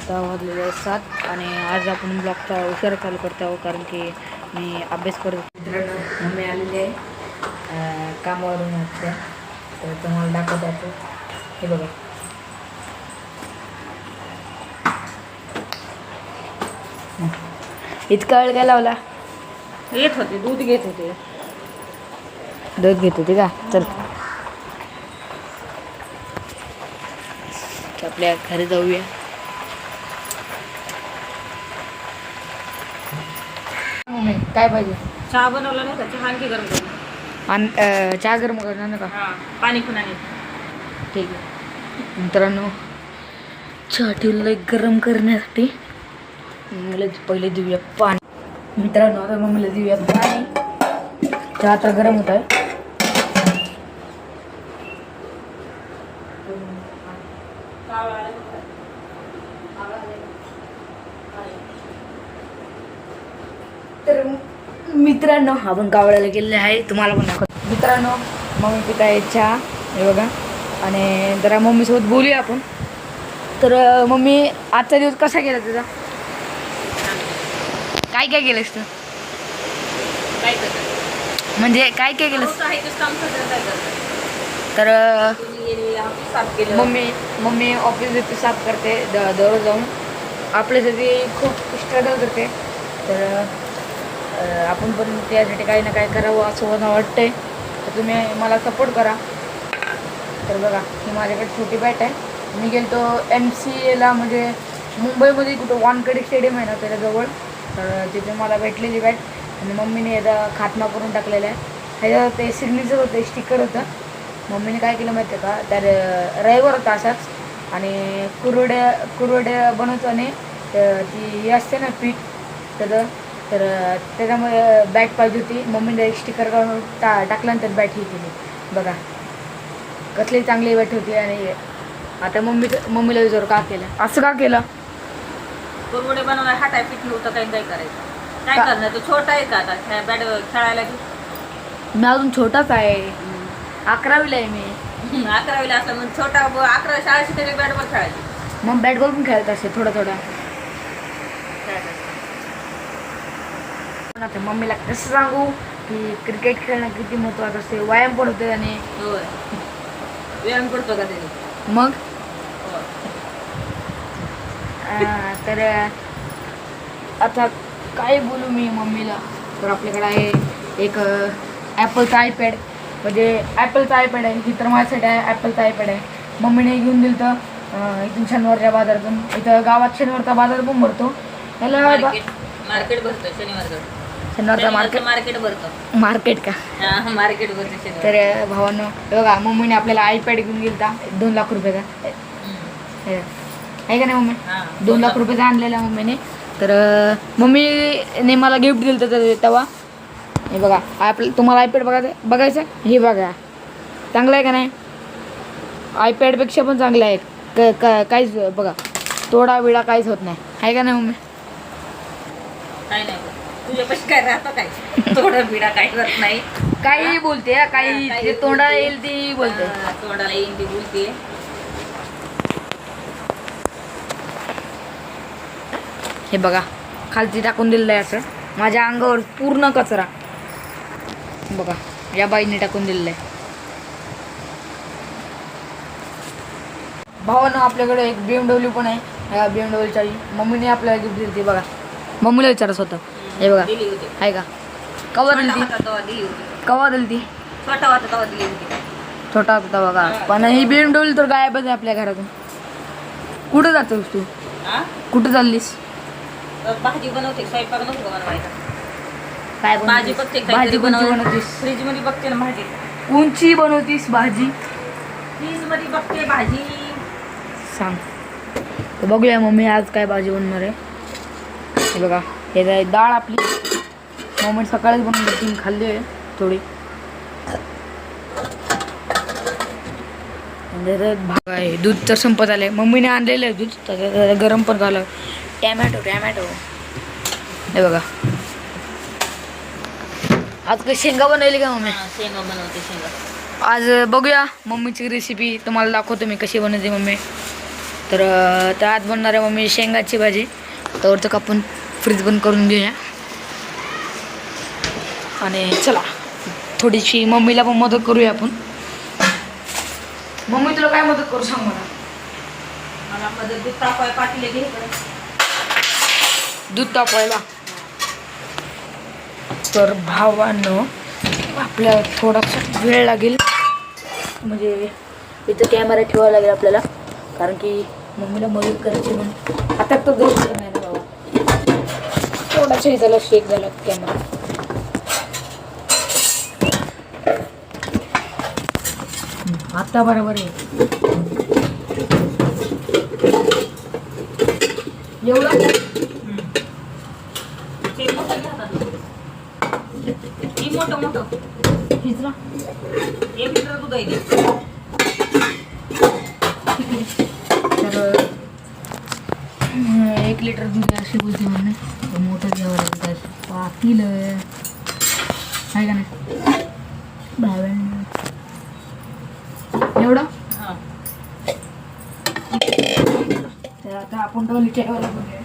आता वाजलेले आहेत 7 आणि आज आपण ब्लॉगचा उशीर चालू करतो आहोत कारण की मी अभ्यास करत मित्रांनो. मम्मी आलेली आहे कामावरून असते तर तुम्हाला दाखवत आहे. हे बघा इतका वेळ काय लावला. येत होते दूध घेत होते. दूध घेत होते का. चल आपल्या घरी जाऊया. मम्मी काय पाहिजे. चहा बनवला नाही का. चहा आणखी गरम करून आणि चहा गरम करणार का. हां पाणी पण आणि ठीक आहे मित्रांनो. चहा ठेवलं गरम करण्यासाठी. मम्मीला पहिले देऊया पाणी. मित्रांनो आता मम्मीला देऊया पाणी. चहा आता गरम होत आहे. तर मित्रांनो आपण कावळ्याला गेलेले आहे. तुम्हाला पण दाखवतो. मित्रांनो मम्मी पिता आहे चहा. हे बघा आणि जरा मम्मीसोबत बोलूया आपण. तर मम्मी आजचा दिवस कसा गेला तुझा. काय काय केलंस तू. काय करतात म्हणजे काय काय केलंस. काम काय करतात. तर साफ केलं. मम्मी ऑफिस साफ करते दररोज जाऊन. आपल्यासाठी खूप स्ट्रगल करते. तर आपण पण त्यासाठी काही ना काही करावं असं मला वाटतंय. तर तुम्ही मला सपोर्ट करा. तर बघा ही माझ्याकडे छोटी बॅट आहे. मी गेलो MCAला म्हणजे मुंबईमध्ये कुठं वानखेडे स्टेडियम आहे ना त्याच्याजवळ. तर तिथे मला भेटलेली बॅट आणि मम्मीने याचा खात्मा करून टाकलेला आहे. ह्याचं ते सिग्नेचर होतं स्टिकर होतं. मम्मीने काय केलं माहिती आहे का. तर रविवार होता असाच आणि कुरवड्या बनवतो आणि ती हे असते ना पीठ त्याचं. तर त्याच्यामुळे बॅट पाहिजे होती. मम्मीने स्टिकर काढून टाकलं आणि त्यात बॅट ही केली. बघा कसली चांगली बॅट होती. आणि आता मम्मीला विचारू का केलं असं का केलं. कुरवडे बनवायला हाताय पीठ नव्हतं काही काय करायचं. काय करणार तो छोटा आहे का आता बॅट खेळायला मी अजून छोटाच आहे. 11वीला आहे मी. 11वीला असला मग छोटा 11 शाळा शिकायची बॅट बॉल खेळायची. मग बॅट बॉल पण खेळत असते थोडा आता मम्मीला कसं सांगू की क्रिकेट खेळणं किती महत्त्वाचं असते. व्यायाम पण होते आणि होय व्यायाम करतो का त्याने मग तर आता काय बोलू मी मम्मीला. तर आपल्याकडे आहे एक ॲपलचा आयपॅड. म्हणजे ॲपलचा आयपॅड आहे. ही तर माझ्यासाठी आहे ॲपलचा आयपॅड आहे. मम्मीने घेऊन दिलं तर इथून शनिवारच्या बाजारातून. इथं गावात शनिवारचा बाजार पण भरतो. त्याला मार्केट भरतो शनिवारचा मार्केट भरतो. मार्केट का मार्केट भरतो. तर भावांनो बघा मम्मीने आपल्याला आयपॅड घेऊन गेलता 2 लाख रुपयाचा आहे का नाही मम्मी. 2 लाख रुपयाचा आणलेला मम्मीने. तर मम्मीने मला गिफ्ट दिलं तर तेव्हा. हे बघा तुम्हाला आयपॅड बघायचं हे बघा चांगलं आहे का नाही. आयपॅडपेक्षा पण चांगलं आहे. काहीच बघा तोडा बिडा काहीच होत नाही आहे का नाही मम्मी. काय नाही तुझ्यापाशी काय राहतं काय थोडं बिडा काही करत नाही. काही बोलते काही तोंडाला येईल ती बोलते. तोंडाला येईल ती बोलते. हे बघा खालती टाकून दिलेलं आहे असं. माझ्या अंगावर पूर्ण कचरा बघा या बाईने टाकून दिलेलं आहे. भावानं आपल्याकडे एक BMW पण आहे. ह्या BMW ची मम्मीने आपल्याला गिफ्ट दिली. बघा मम्मीला विचारा स्वतः. हे बघा दिली होती आहे का. कवा दिली ती दिली होती. कवा दिली ती. छोटा होता तेव्हा दिली होती. छोटा होता बघा. पण ही BMW तर गायबच आहे आपल्या घरातून. कुठं जातोस तू. कुठं चाललीस. भाजी बनवते स्वयंपाक नको बनवायचा. काय भाजी बघते भाजी बनवतीस. फ्रीज मध्ये बघते ना भाजी. कोणची बनवतीस भाजी. फ्रीज मध्ये बघते भाजी सांग. तर बघूया मम्मी आज काय भाजी बनवणार आहे. हे बघा हे डाळ आपली मम्मी सकाळीच बनवून ती खाल्ली आहे थोडी. भाग आहे. दूध तर संपत आलं आहे. मम्मीने आणलेलं आहे दूध तर गरम पण झालं. टॅमॅटो हे बघा आज काही शेंगा बनवली का मम्मी. शेंगा बनवते शेंगा. आज बघूया मम्मीची रेसिपी तुम्हाला दाखवतो मी कशी बनवते मम्मी. तर त्या आत बनणार आहे मम्मी शेंगाची भाजी. तर आपण फ्रीज बंद करून घेऊया. आणि चला थोडीशी मम्मीला पण मदत करूया आपण. मम्मी तुला काय मदत करू सांग मला. मला मदत दूध तापवाय पाटील घे इकडे. दूध तापवायला. तर भावांनो आपल्याला थोडासा वेळ लागेल, म्हणजे इथं कॅमेरा ठेवावा लागेल आपल्याला, कारण की मम्मीला मदत करायची म्हणून. आता तो गरज नाही ना बाबा, थोडासा झाला शेक झाला कॅमेरा. आता बरोबर आहे. एवढं ते मोठं घ्या आता. ही मोठं हिजला 1 लिटर दूध आहे ते. तर 1 लिटर दूध अशी बोलते म्हणून तर मोठं घ्यावं लागतं. पातील आहे का नाही भाव्यानं एवढं. हां तर आता आपण डॉली चायवाला बघूया.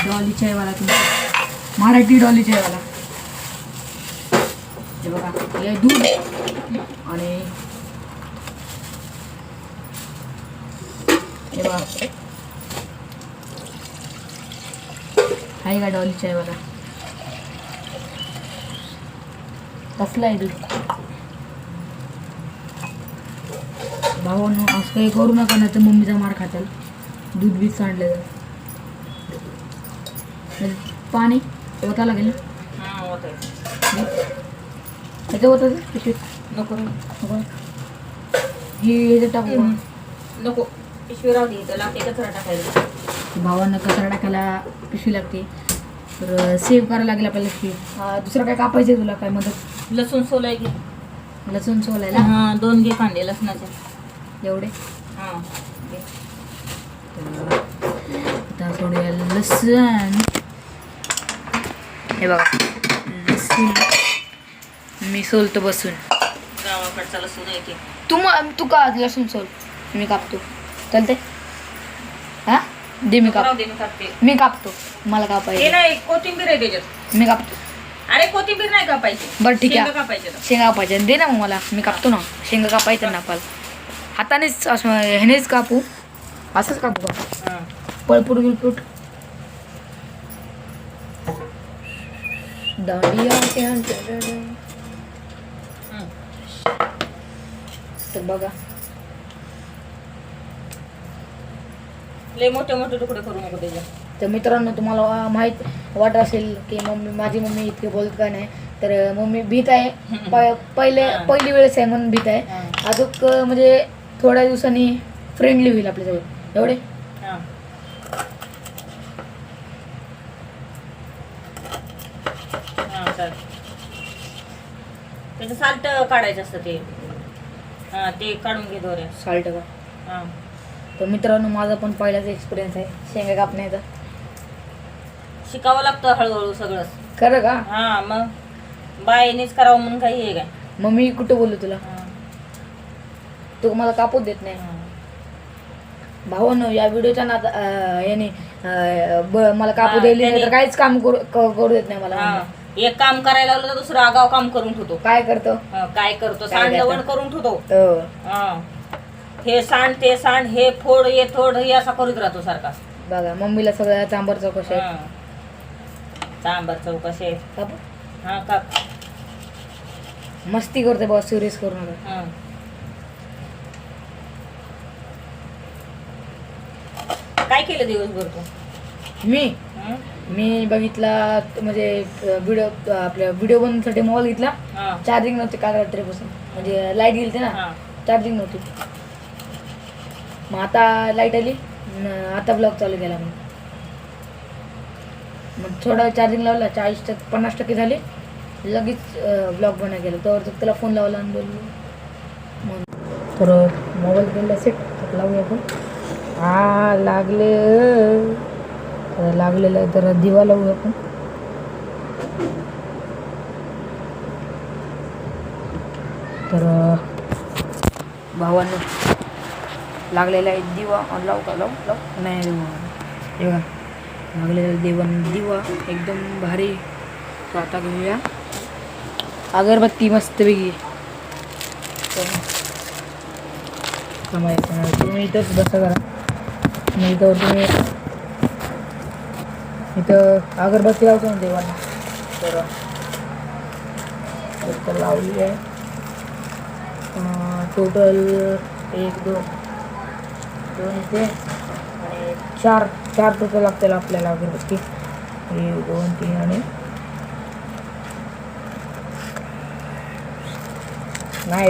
डॉली चायवाला तुमचा मराठी डॉली चायवाला. हे बघा हे दूध आणि हे बघा आहे का डॉली चायवाला. कसला आहे दूध. भावांनो असं काही करू नका ना तर मम्मीचा मार खाताल. दूध बीज सांडलं तर पाणी ओता लागेल ना. हां होत आहे. त्याचं होतं पिशवीत नको नको ही ह्याच्यात टाकू. नको पिशवी राहू दे. त्याला ते कचरा टाकायला. भावांना कचरा टाकायला पिशवी लागते. तर सेव्ह करायला लागेल आपल्याला पिशवी. दुसरं काय कापायचं तुला काय मदत. लसूण सोलाय घे. लसूण सोलायला हां 2 घे कांदे लसणाचे एवढे. हां घे. आता सोडूया लसूण. हे बघा लसूण मी सोलतो बसून. गावाकडचा लसूण आहे ते. तू का लसूण सोल मी कापतो चालते. हा दे मी राहू दे मी कापते. मी कापतो मला हे कापायचं. नाही कोथिंबीर आहे त्याच्यात. मी कापतो. अरे कोथिंबीर नाही कापायची. बरं ठीक शेंगा आहे कापायचे तर. शेंगा कापायच्या दे ना मग मला. मी कापतो ना शेंगा कापायचं ना पाल हातानेच असं ह्यानेच कापू. असंच कापू का हां पळपूट बिळपूट. दांडिया तर बघा लय मोठे मोठे तुकडे करू नको त्याचे. तर मित्रांनो तुम्हाला माहीत वाटत असेल की माझी मम्मी इतके बोलत का नाही. तर मम्मी भीत आहे. पहिली वेळेस आहे म्हणून भीत आहे. अजून म्हणजे थोड्या दिवसांनी फ्रेंडली होईल आपल्याजवळ एवढे. हां हां चालेल. त्याचं साल्ट काढायचं असतं ते. हां ते काढून घे दोऱ्या. साल्ट का. हां तर मित्रांनो माझा पण पहिलाच एक्सपिरियन्स आहे शेंगा कापण्याचा. शिकावं लागतं हळूहळू सगळंच. खरं का. हां मग बाईनेच करावं म्हणून काही आहे काय. मम्मी कुठं बोललो तुला. हां तू मला कापूच देत नाही. हां भावांनो या व्हिडिओच्या नाद याने मला कापू द्यायला नाही तर काहीच काम करू देत नाही मला. हां एक काम करायला लावलं तर दुसरं आगाव काम करून ठेवतो. काय करतो काय करतो काय सांड करतो? लवण करून ठेवतो. हो. हां हे सांड ते सांड हे फोड हे थोड हे असा करीत राहतो सारखा. बघा मम्मीला सगळ्या चांबर चौकश आहे. हां सांबार चौकशी आहे. कापू हां काप. मस्ती करते बघा सिरियस करू नका. हां काय केलं दिवसभर तू. मी हं? मी बघितला म्हणजे व्हिडिओ आपल्या व्हिडिओ बनवण्यासाठी मोबाईल घेतला. हां चार्जिंग नव्हती काल रात्रीपासून म्हणजे लाईट गेली ना हां चार्जिंग नव्हती. मग आता लाईट आली आता ब्लॉग चालू केला. मग थोडा चार्जिंग लावला 50% झाले लगेच ब्लॉग बनाय गेला. तर त्याला फोन लावला आणि बोललो. मग तर मोबाईल गेला सेट लावूया आपण. हा लागले लागलेलं आहे तर दिवा लावूया आपण. तर भावांनो लागलेला आहे दिवा. लावू का? लावू नाही हे बघा लागलेला दिवा एकदम भारी. तर आता घेऊया अगरबत्ती मस्तपैकी. तुम्ही इथंच बसा करा. मी इथं तुम्ही इथं अगरबत्ती लावतो ना देवाला. तर लावली आहे टोटल 1 2 इथे आणि 4 टोटल लागतील आपल्याला अगरबत्ती. 1 2 3 आणि नाही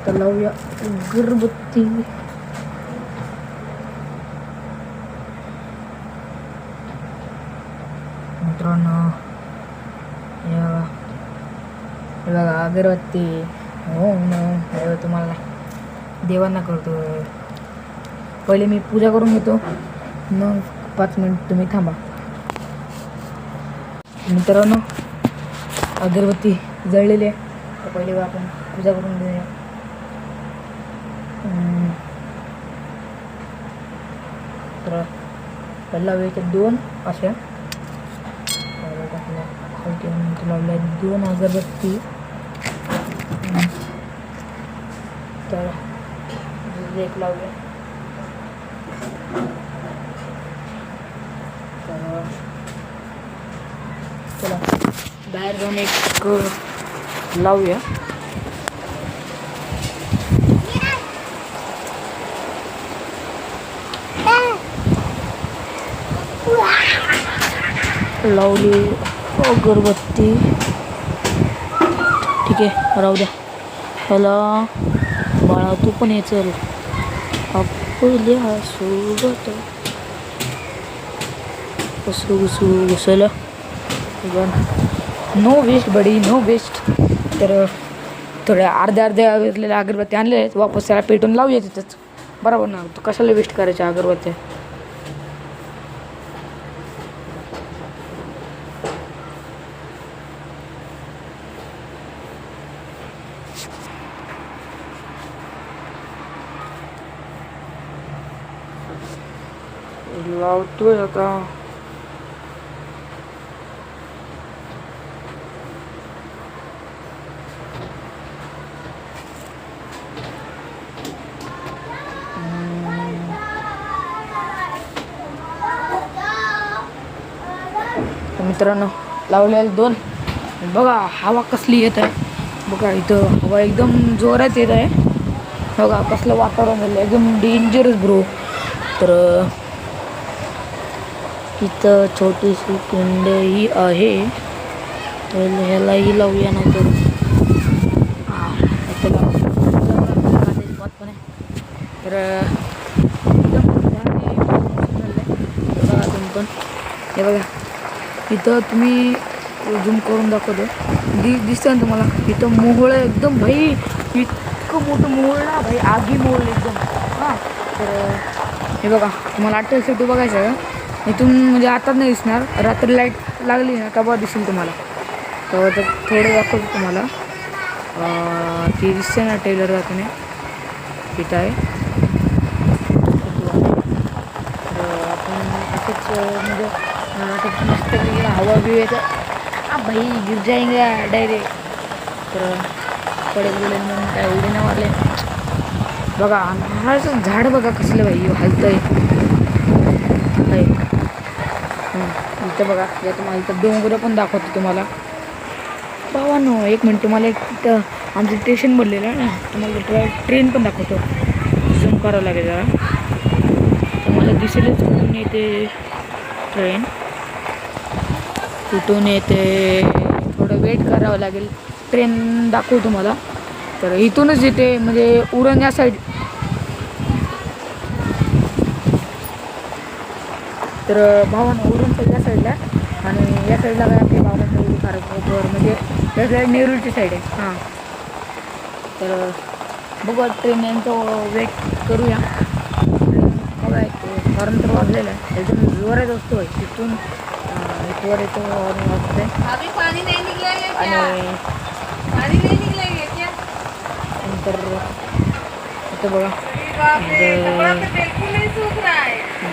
तर लावूया अगरबत्ती. मित्रांनो हे बघा अगरबत्ती. हो ना तुम्हाला देवांना करतो. पहिले मी पूजा करून घेतो, मग 5 मिनिट तुम्ही थांबा. मित्रांनो अगरबत्ती जळलेली आहे. तर पहिले आपण पूजा करून घेऊया. तर पहिला वेळेचे 2 अशा लावल्या 2 अगरबत्ती. तर एक लावूया. तर चला बाहेर जाऊन एक लावूया. लावली अगरबत्ती. ठीक आहे राहू द्या. हॅलो बाळा तू पण ये चल आपल्या सोबत. घुसलं नो वेस्ट बडी नो वेस्ट. तर थोड्या अर्ध्या घेतलेल्या अगरबत्ती आणले आहेत. वापस त्याला पेटून लावूया तिथंच. बरोबर ना? तू कशाला वेस्ट करायच्या अगरबत्त्या. लावतोय आता. मित्रांनो लावलेले 2. बघा हवा कसली येत आहे. बघा इथं हवा एकदम जोरात येत आहे. बघा कसलं वातावरण झालं एकदम डेंजरस ब्रो. तर इथं छोटीशी कुंड ही आहे. ह्यालाही लावूया नाही तर तर बघा तुम्ही पण हे बघा इथं तुम्ही झूम करून दाखवतो. दिसतं ना तुम्हाला इथं मोहोळ एकदम भाई इतकं मोठं मोहोळ ना भाई आगी मोहोळ एकदम. हां तर हे बघा तुम्हाला अट्टल सेटू बघायचं आहे. इथून म्हणजे आताच नाही दिसणार. रात्री लाईट लागली ना तेव्हा दिसेल तुम्हाला. तेव्हा तर थोडं दाखवतो तुम्हाला. ती दिसते ना टेलर जाताने तिथं आहे. तर आपण असंच म्हणजे मस्त हवा बी येतं भाई गिर जाएंगे डायरेक्ट. तर पडे गेले म्हणून काय उडी नाही मारले. बघा नारळाचं झाड बघा कसलं भाई हलतंय. इथं बघा या तुम्हाला इथं डोंगर पण दाखवतो तुम्हाला. भावानो 1 मिनिट तुम्हाला एक तिथं आमचं स्टेशन बनलेलं आहे ना. तुम्हाला ट्रेन पण दाखवतो. झूम करावं लागेल जरा. तुम्हाला दिसेलच कुठून येते ट्रेन. कुठून येते थोडं वेट करावं लागेल. ट्रेन दाखवू तुम्हाला. तर इथूनच येते म्हणजे उरण या साईड. तर भावानं उरण या साईडला आणि या साईडला काय आपले भावना खारघर म्हणजे या साईड नेरूळची साईड आहे. हां तर बघा ट्रेन यांचं वेट करूया. बघा हॉर्न तर वाजलेलं आहे एकदम जोरात असतो. तिथून इथवर येतो हॉर्न वाजते. आणि इथं बघा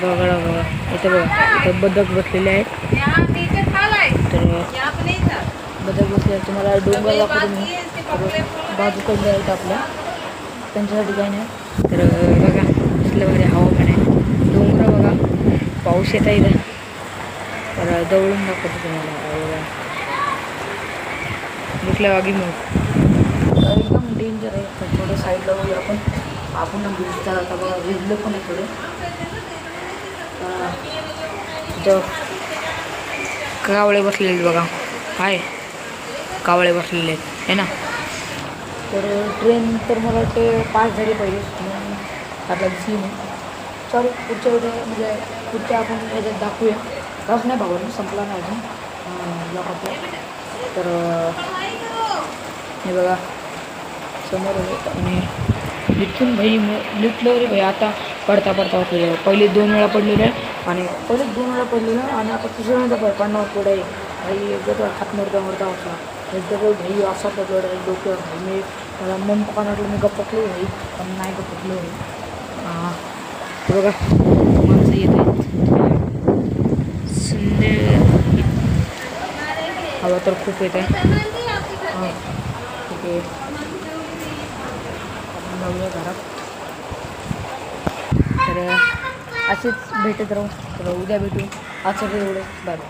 बघा इथं बघा इथं बदक बसलेले आहेत. तर बदक बसले तुम्हाला डोंगर दाखवतो मी. बाजूकडले आहेत आपल्या त्यांच्यासाठी काही नाही. तर बघा कसलं भारी हवामान आहे. डोंगर बघा पाऊस येत आहे इथं. तर जवळून दाखवतो तुम्हाला बघा दुसऱ्या वागी मग एकदम डेंजर आहे. तर थोडं साईडला वगैरे आपण भिजता आता बघा भिजलं पण आहे थोडं. कावळे बसलेले बघा काय कावळे बसलेले आहेत है ना. तर ट्रेन तर मला वाटते 5 झाली पाहिजे म्हणून आपला दिसली नाही. चल पुढच्या वेळेला म्हणजे पुढच्या आपण याच्यात दाखवूया. रस नाही भाऊ संपला नाही अजून आपला. तर हे बघा समोर आणि इथून भाई लुटलं रे भाई. आता पडता वाचलेलं पहिले 2 वेळा पडलेलं आहे आणि पहिले 2 वेळा पडलेलं आणि आता तिसऱ्यांदा पडणार पुढे भाई एकदम हात मोडता वाचला एकदम भाई असा पडलं आहे डोक्यावर भाई. मी मला मन पकायला वाटलं मी गप्पकलो भाई पण नाही गप्पकलो बघा माणसं येत आहेत सुंदर. हवा तर खूप येत आहे. हां ठीक आहे आपण जाऊया घरात. तर असेच भेटत राहू. तर उद्या भेटू. आजचं एवढं बाय बाय.